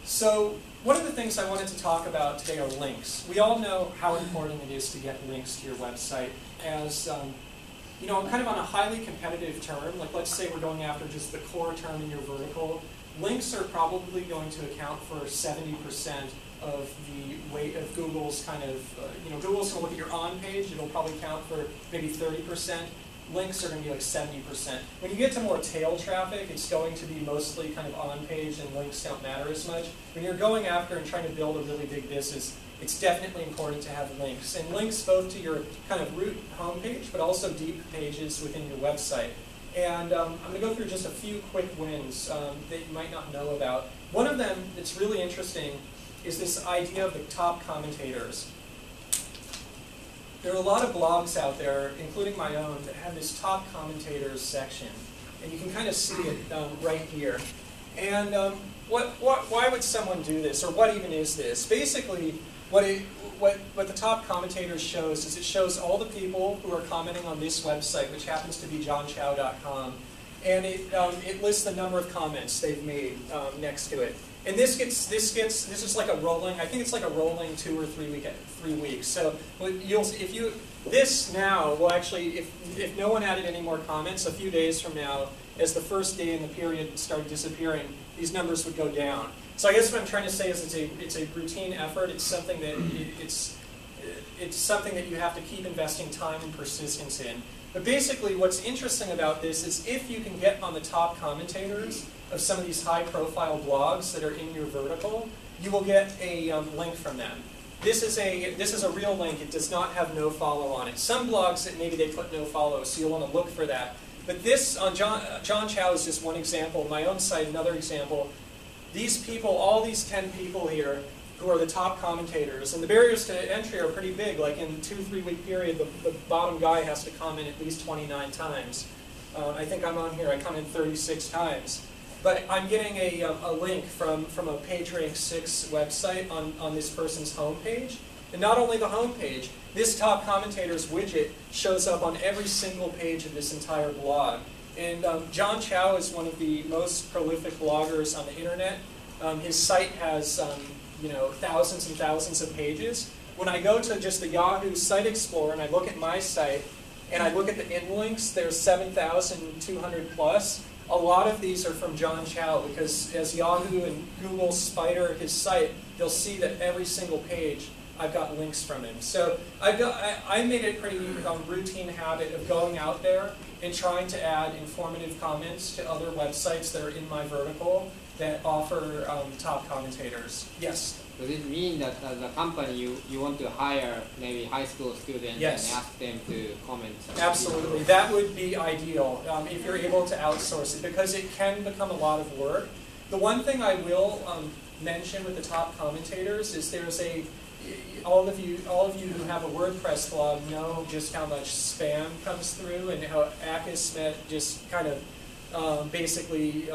So one of the things I wanted to talk about today are links. We all know how important it is to get links to your website. As you know, kind of on a highly competitive term, like let's say we're going after just the core term in your vertical, links are probably going to account for 70% of the weight of Google's kind of, Google's going to look at your on page, it'll probably count for maybe 30%. Links are going to be like 70%. When you get to more tail traffic, it's going to be mostly kind of on page and links don't matter as much. When you're going after and trying to build a really big business, it's definitely important to have links. And links both to your kind of root homepage, but also deep pages within your website. And I'm going to go through just a few quick wins that you might not know about. One of them that's really interesting is this idea of the top commentators. There are a lot of blogs out there, including my own, that have this top commentators section. And you can kind of see it right here. And why would someone do this, or what even is this? Basically, what the top commentators shows is it shows all the people who are commenting on this website, which happens to be johnchow.com, and it lists the number of comments they've made next to it. And this is like a rolling. I think it's like a rolling 2 or 3 weeks. So this now will actually, if no one added any more comments, a few days from now, as the first day in the period started disappearing, these numbers would go down. So I guess what I'm trying to say is it's a routine effort. It's something that it's something that you have to keep investing time and persistence in. But basically, what's interesting about this is if you can get on the top commentators of some of these high-profile blogs that are in your vertical, you will get a link from them. This is a real link. It does not have no follow on it. Some blogs that maybe they put no follow, so you'll want to look for that. But this on John Chow is just one example. My own site, another example. These people, all these 10 people here, who are the top commentators, and the barriers to entry are pretty big. Like in a 2-3 week period, the bottom guy has to comment at least 29 times. I think I'm on here. I commented 36 times. But I'm getting a link from a PageRank 6 website on this person's homepage. And not only the homepage, this top commentators widget shows up on every single page of this entire blog. And John Chow is one of the most prolific bloggers on the internet. His site has thousands and thousands of pages. When I go to just the Yahoo Site Explorer and I look at my site and I look at the inlinks, there's 7,200 plus. A lot of these are from John Chow because as Yahoo and Google spider his site, they'll see that every single page I've got links from him. So I made it a pretty routine habit of going out there and trying to add informative comments to other websites that are in my vertical that offer top commentators. Yes? Does it mean that as a company you want to hire maybe high school students yes. and ask them to comment? Absolutely. That would be ideal if you're able to outsource it because it can become a lot of work. The one thing I will mention with the top commentators is there's all of you who have a WordPress blog know just how much spam comes through and how Akismet just kind of basically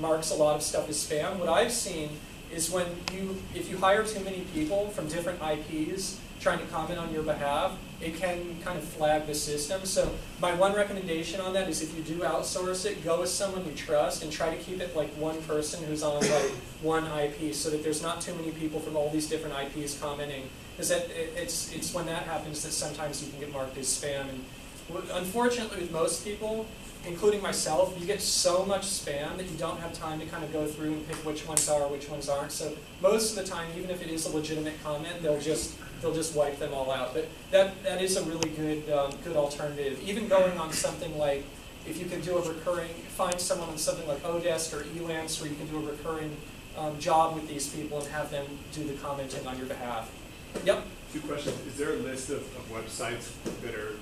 marks a lot of stuff as spam. What I've seen is if you hire too many people from different IPs trying to comment on your behalf, it can kind of flag the system. So my one recommendation on that is if you do outsource it, go with someone you trust and try to keep it like one person who's on like one IP so that there's not too many people from all these different IPs commenting. Because it's when that happens that sometimes you can get marked as spam. And unfortunately with most people, including myself, you get so much spam that you don't have time to kind of go through and pick which ones are, which ones aren't. So most of the time, even if it is a legitimate comment, they'll just wipe them all out. But that is a really good alternative. Even going on something like, if you can do a recurring, find someone on something like Odesk or Elance where you can do a recurring job with these people and have them do the commenting on your behalf. Yep. 2 questions. Is there a list of websites that are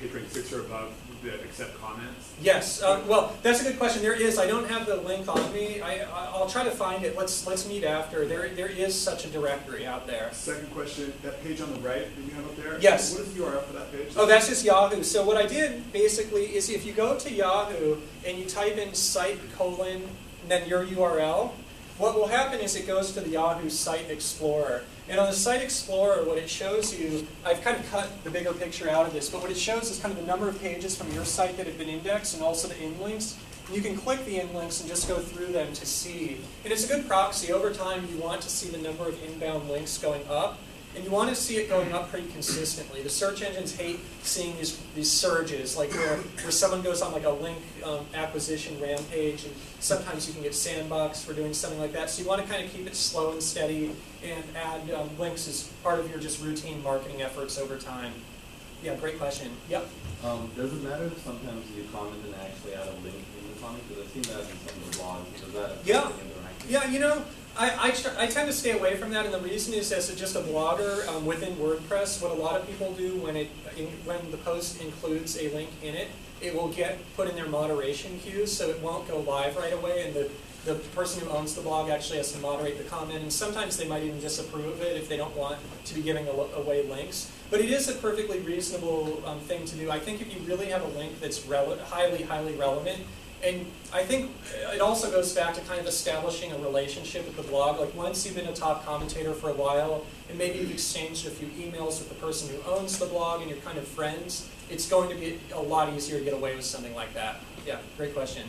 PageRank 6 or above that accept comments? Yes. Well, that's a good question. There is. I don't have the link on me. I'll try to find it. Let's meet after. There is such a directory out there. Second question. That page on the right that you have up there? Yes. What is the URL for that page? Oh, that's just Yahoo. So what I did basically is if you go to Yahoo and you type in site : and then your URL, what will happen is it goes to the Yahoo Site Explorer. And on the Site Explorer, what it shows you, I've kind of cut the bigger picture out of this, but what it shows is kind of the number of pages from your site that have been indexed and also the inlinks. You can click the inlinks and just go through them to see. And it's a good proxy. Over time, you want to see the number of inbound links going up. And you want to see it going up pretty consistently. The search engines hate seeing these surges, like where someone goes on like a link acquisition rampage, and sometimes you can get sandboxed for doing something like that. So you want to kind of keep it slow and steady and add links as part of your just routine marketing efforts over time. Yeah, great question. Yep. Does it matter if sometimes you comment and actually add a link in the comment? Because I've seen that in some of the blogs. Does that affect the ranking? Yeah, you know, I tend to stay away from that, and the reason is as just a blogger within WordPress, what a lot of people do when the post includes a link in it, it will get put in their moderation queues, so it won't go live right away, and the person who owns the blog actually has to moderate the comment, and sometimes they might even disapprove of it if they don't want to be giving away links. But it is a perfectly reasonable thing to do. I think if you really have a link that's highly, highly relevant, and I think it also goes back to kind of establishing a relationship with the blog. Like once you've been a top commentator for a while, and maybe you've exchanged a few emails with the person who owns the blog and you're kind of friends, it's going to be a lot easier to get away with something like that. Yeah, great question.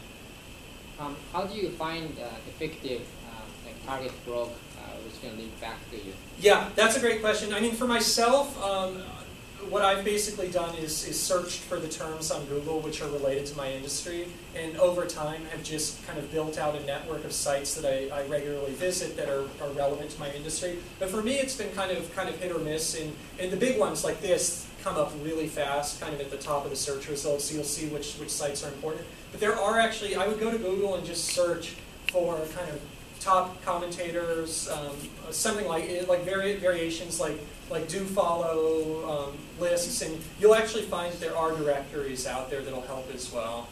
How do you find effective like target blog which can link back to you? Yeah, that's a great question. I mean, for myself, what I've basically done is searched for the terms on Google which are related to my industry, and over time have just kind of built out a network of sites that I regularly visit that are relevant to my industry. But for me, it's been kind of hit or miss, and the big ones like this come up really fast, kind of at the top of the search results, so you'll see which sites are important. But there are actually, I would go to Google and just search for kind of top commentators, something like variations like do follow lists, and you'll actually find that there are directories out there that'll help as well.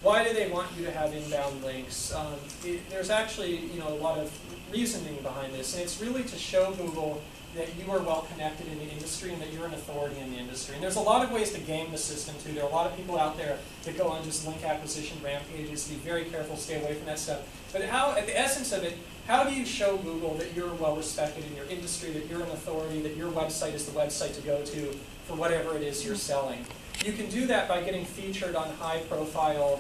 Why do they want you to have inbound links? There's actually a lot of reasoning behind this, and it's really to show Google that you are well connected in the industry and that you're an authority in the industry. And there's a lot of ways to game the system too. There are a lot of people out there that go on just link acquisition rampages. Be very careful, stay away from that stuff. But at the essence of it, how do you show Google that you're well respected in your industry, that you're an authority, that your website is the website to go to for whatever it is you're selling? You can do that by getting featured on high profile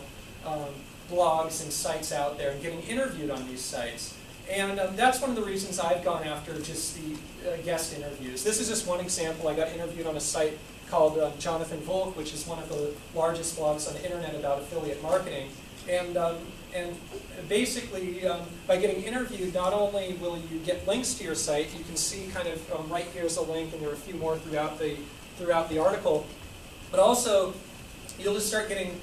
blogs and sites out there and getting interviewed on these sites. And that's one of the reasons I've gone after just the guest interviews. This is just one example. I got interviewed on a site called Jonathan Volk, which is one of the largest blogs on the internet about affiliate marketing. And basically, by getting interviewed, not only will you get links to your site, you can see kind of right here's a link, and there are a few more throughout the article, but also you'll just start getting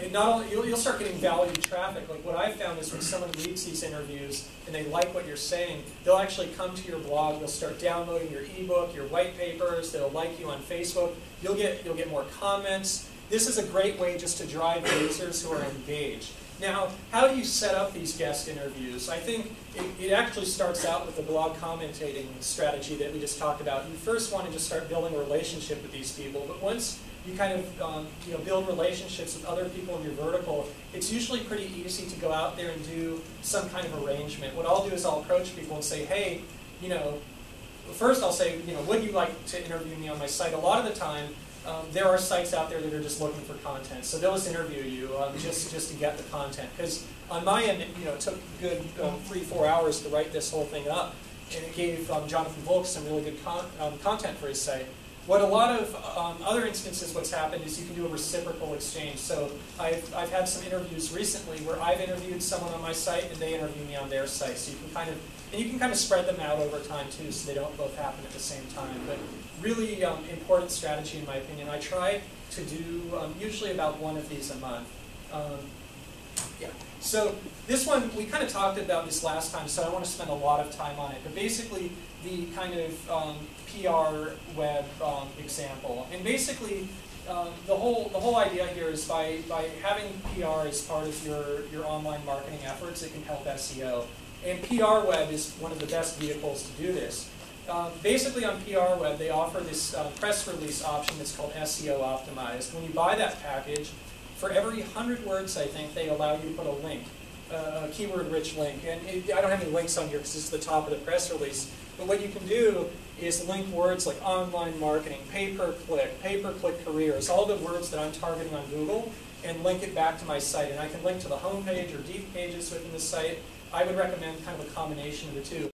you'll start getting valued traffic. Like what I've found is when someone reads these interviews and they like what you're saying, they'll actually come to your blog. They'll start downloading your ebook, your white papers. They'll like you on Facebook. You'll get more comments. This is a great way just to drive users who are engaged. Now, how do you set up these guest interviews? I think it actually starts out with the blog commentating strategy that we just talked about. You first want to just start building a relationship with these people, but once you kind of build relationships with other people in your vertical, it's usually pretty easy to go out there and do some kind of arrangement. What I'll do is I'll approach people and say, hey, first I'll say, would you like to interview me on my site? A lot of the time, there are sites out there that are just looking for content, so they'll just interview you just to get the content. Because on my end, it took a good 3-4 hours to write this whole thing up, and it gave Jonathan Volk some really good content for his site. What a lot of other instances, what's happened is you can do a reciprocal exchange. So I've had some interviews recently where I've interviewed someone on my site and they interview me on their site. So you can kind of spread them out over time too, so they don't both happen at the same time. But really important strategy in my opinion. I try to do usually about one of these a month. Yeah. So this one, we kind of talked about this last time, so I don't want to spend a lot of time on it. But basically, the kind of PR web example, and basically the whole idea here is by having PR as part of your online marketing efforts, it can help SEO. And PR web is one of the best vehicles to do this. Basically on PR web, they offer this press release option that's called SEO optimized. When you buy that package, for every 100 words, I think, they allow you to put a link. a keyword-rich link. And I don't have any links on here because this is the top of the press release. But what you can do is link words like online marketing, pay-per-click careers, all the words that I'm targeting on Google, and link it back to my site. And I can link to the home page or deep pages within the site. I would recommend kind of a combination of the two.